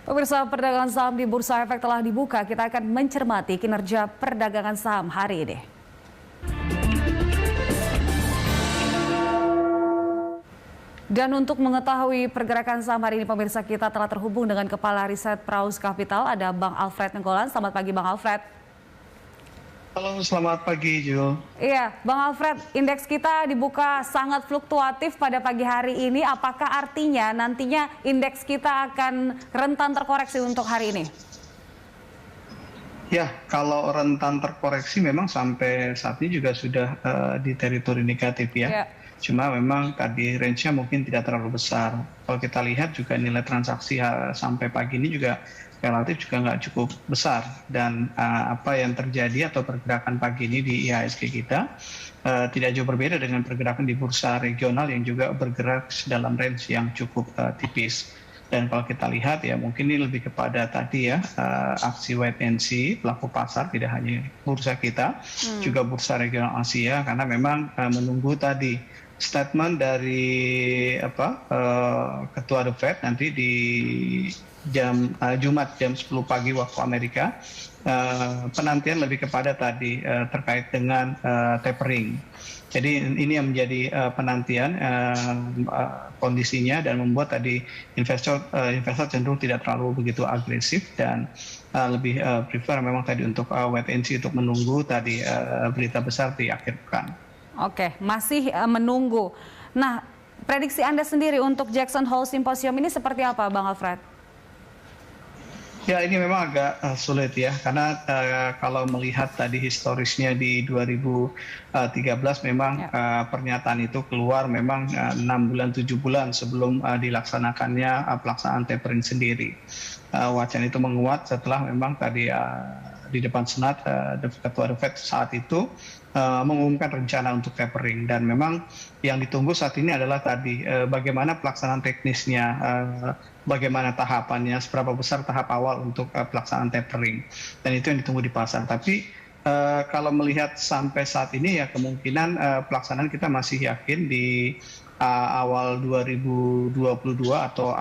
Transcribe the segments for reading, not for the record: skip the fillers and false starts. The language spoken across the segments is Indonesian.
Pemirsa, perdagangan saham di Bursa Efek telah dibuka. Kita akan mencermati kinerja perdagangan saham hari ini. Dan untuk mengetahui pergerakan saham hari ini, pemirsa, kita telah terhubung dengan Kepala Riset Praus Capital, ada Bang Alfred Nainggolan. Selamat pagi, Bang Alfred. Halo, selamat pagi, Jul. Iya, Bang Alfred, indeks kita dibuka sangat fluktuatif pada pagi hari ini. Apakah artinya nantinya indeks kita akan rentan terkoreksi untuk hari ini? Ya, kalau rentan terkoreksi memang sampai saat ini juga sudah di teritori negatif ya. Cuma memang tadi range-nya mungkin tidak terlalu besar. Kalau kita lihat juga nilai transaksi sampai pagi ini juga relatif juga nggak cukup besar. Dan apa yang terjadi atau pergerakan pagi ini di IHSG kita tidak jauh berbeda dengan pergerakan di bursa regional yang juga bergerak dalam range yang cukup tipis. Dan kalau kita lihat ya mungkin ini lebih kepada tadi ya aksi wait and see pelaku pasar, tidak hanya bursa kita, juga bursa regional Asia, karena memang menunggu tadi statement dari ketua The Fed nanti di Jumat jam 10 pagi waktu Amerika. Penantian lebih kepada tadi terkait dengan tapering. Jadi ini yang menjadi penantian kondisinya, dan membuat tadi investor cenderung tidak terlalu begitu agresif dan lebih prefer memang tadi untuk wait and see, untuk menunggu tadi berita besar di akhir pekan. Oke, masih menunggu. Nah, prediksi Anda sendiri untuk Jackson Hole Symposium ini seperti apa, Bang Alfred? Ya, ini memang agak sulit ya, karena kalau melihat tadi historisnya di 2013 memang pernyataan itu keluar memang 6 bulan 7 bulan sebelum dilaksanakannya pelaksanaan tapering sendiri. Wacana itu menguat setelah memang tadi di depan Senat ketua The Fed saat itu mengumumkan rencana untuk tapering, dan memang yang ditunggu saat ini adalah tadi bagaimana pelaksanaan teknisnya, bagaimana tahapannya, seberapa besar tahap awal untuk pelaksanaan tapering, dan itu yang ditunggu di pasar. Tapi kalau melihat sampai saat ini ya kemungkinan pelaksanaan kita masih yakin di awal 2022 atau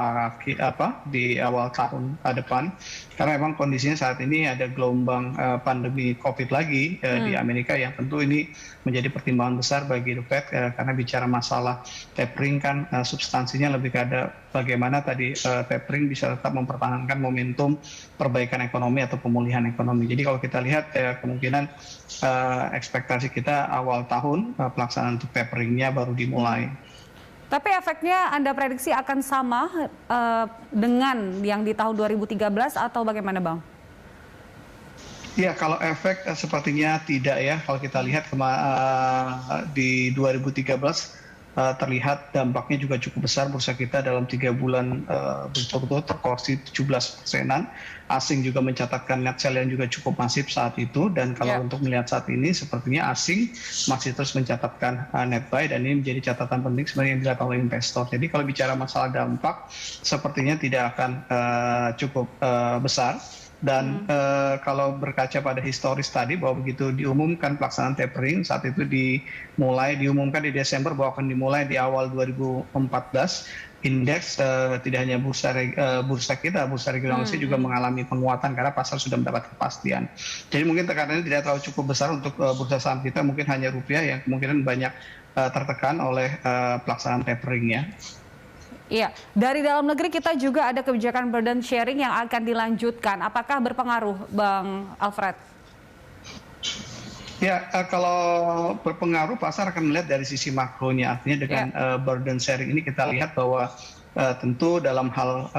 di awal tahun depan, karena memang kondisinya saat ini ada gelombang pandemi COVID lagi di Amerika, yang tentu ini menjadi pertimbangan besar bagi The Fed, karena bicara masalah tapering kan substansinya lebih ke bagaimana tadi tapering bisa tetap mempertahankan momentum perbaikan ekonomi atau pemulihan ekonomi. Jadi kalau kita lihat kemungkinan ekspektasi kita awal tahun pelaksanaan untuk taperingnya baru dimulai. Tapi efeknya Anda prediksi akan sama dengan yang di tahun 2013 atau bagaimana, Bang? Ya, kalau efek sepertinya tidak ya. Kalau kita lihat di 2013 terlihat dampaknya juga cukup besar. Bursa kita dalam 3 bulan betul-betul terkoreksi 17%-an. Asing juga mencatatkan net sell yang juga cukup masif saat itu, dan kalau untuk melihat saat ini sepertinya asing masih terus mencatatkan net buy, dan ini menjadi catatan penting sebenarnya yang dilihat oleh investor. Jadi kalau bicara masalah dampak sepertinya tidak akan cukup besar. Dan kalau berkaca pada historis tadi, bahwa begitu diumumkan pelaksanaan tapering, saat itu diumumkan di Desember bahwa akan dimulai di awal 2014, indeks tidak hanya bursa kita, bursa regional Asia juga mengalami penguatan karena pasar sudah mendapat kepastian. Jadi mungkin tekanannya tidak terlalu cukup besar untuk bursa saham kita, mungkin hanya rupiah yang kemungkinan banyak tertekan oleh pelaksanaan taperingnya. Iya, dari dalam negeri kita juga ada kebijakan burden sharing yang akan dilanjutkan. Apakah berpengaruh, Bang Alfred? Ya, kalau berpengaruh pasar akan melihat dari sisi makronya. Artinya dengan burden sharing ini kita lihat bahwa tentu dalam hal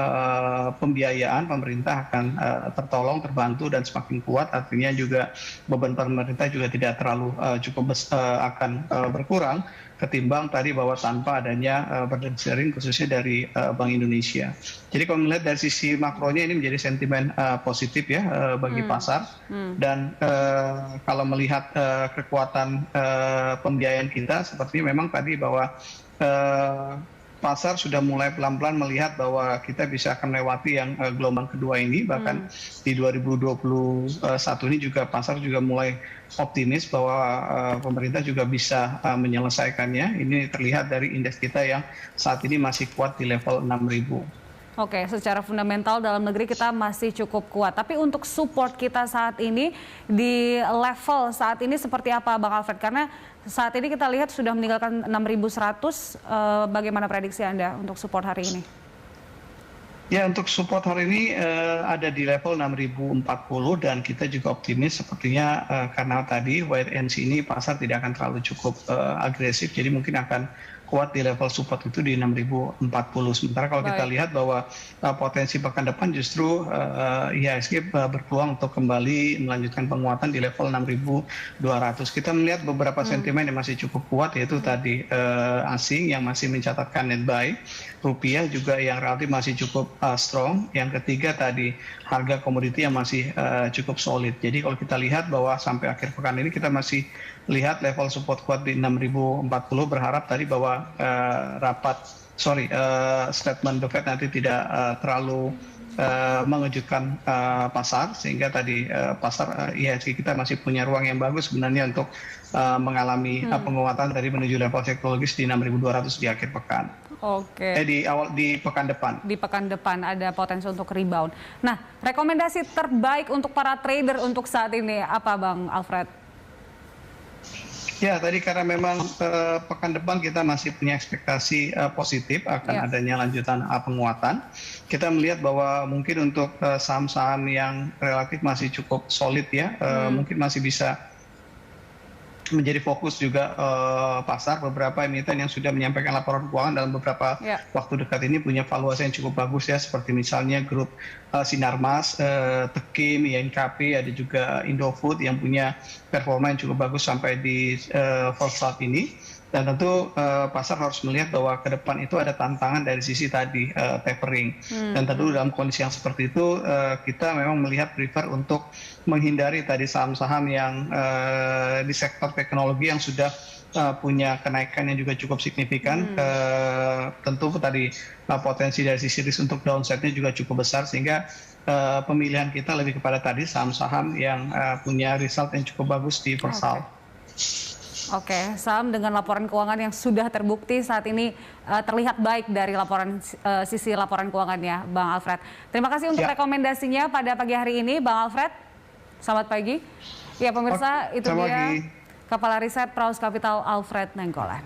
pembiayaan pemerintah akan tertolong, terbantu, dan semakin kuat. Artinya juga beban pemerintah juga tidak terlalu akan berkurang ketimbang tadi bahwa tanpa adanya burden sharing khususnya dari Bank Indonesia. Jadi kalau melihat dari sisi makronya ini menjadi sentimen positif ya bagi pasar. Dan kalau melihat kekuatan pembiayaan kita, sepertinya memang tadi bahwa pasar sudah mulai pelan-pelan melihat bahwa kita bisa akan melewati yang gelombang kedua ini. Bahkan di 2021 ini juga pasar juga mulai optimis bahwa pemerintah juga bisa menyelesaikannya. Ini terlihat dari indeks kita yang saat ini masih kuat di level 6.000. Oke, secara fundamental dalam negeri kita masih cukup kuat. Tapi untuk support kita saat ini di level saat ini seperti apa Bang Alfred? Karena saat ini kita lihat sudah meninggalkan 6.100. Bagaimana prediksi Anda untuk support hari ini? Ya, untuk support hari ini ada di level 6.040 dan kita juga optimis sepertinya karena tadi wait and see ini pasar tidak akan terlalu cukup agresif, jadi mungkin akan kuat di level support itu di 6.040. Sementara kalau kita lihat bahwa potensi pekan depan justru IHSG berpeluang untuk kembali melanjutkan penguatan di level 6.200. Kita melihat beberapa sentimen yang masih cukup kuat, yaitu tadi asing yang masih mencatatkan net buy, rupiah juga yang relatif masih cukup strong. Yang ketiga tadi harga komoditi yang masih cukup solid. Jadi kalau kita lihat bahwa sampai akhir pekan ini kita masih lihat level support kuat di 6.040, berharap tadi bahwa statement The Fed nanti tidak terlalu mengejutkan pasar, sehingga tadi pasar IHSG kita masih punya ruang yang bagus sebenarnya untuk mengalami penguatan dari menuju level psikologis di 6.200 di akhir pekan. Oke. Di pekan depan. Di pekan depan ada potensi untuk rebound. Nah, rekomendasi terbaik untuk para trader untuk saat ini apa Bang Alfred? Ya, tadi karena memang pekan depan kita masih punya ekspektasi positif akan adanya lanjutan penguatan. Kita melihat bahwa mungkin untuk saham-saham yang relatif masih cukup solid ya, mungkin masih bisa menjadi fokus juga pasar. Beberapa emiten yang sudah menyampaikan laporan keuangan dalam beberapa waktu dekat ini punya valuasi yang cukup bagus ya, seperti misalnya grup Sinarmas, Tekim, INKP, ada juga Indofood yang punya performa yang cukup bagus sampai di first half ini. Dan tentu pasar harus melihat bahwa ke depan itu ada tantangan dari sisi tadi tapering. Dan tentu dalam kondisi yang seperti itu kita memang melihat prefer untuk menghindari tadi saham-saham yang di sektor teknologi yang sudah punya kenaikan yang juga cukup signifikan. Tentu tadi potensi dari sisi risk untuk downside-nya juga cukup besar, sehingga pemilihan kita lebih kepada tadi saham-saham yang punya result yang cukup bagus di first half. Oke, saham dengan laporan keuangan yang sudah terbukti saat ini terlihat baik dari sisi laporan keuangannya, Bang Alfred. Terima kasih untuk rekomendasinya pada pagi hari ini, Bang Alfred. Selamat pagi. Ya pemirsa, itu dia Kepala Riset Praus Capital Alfred Nainggolan.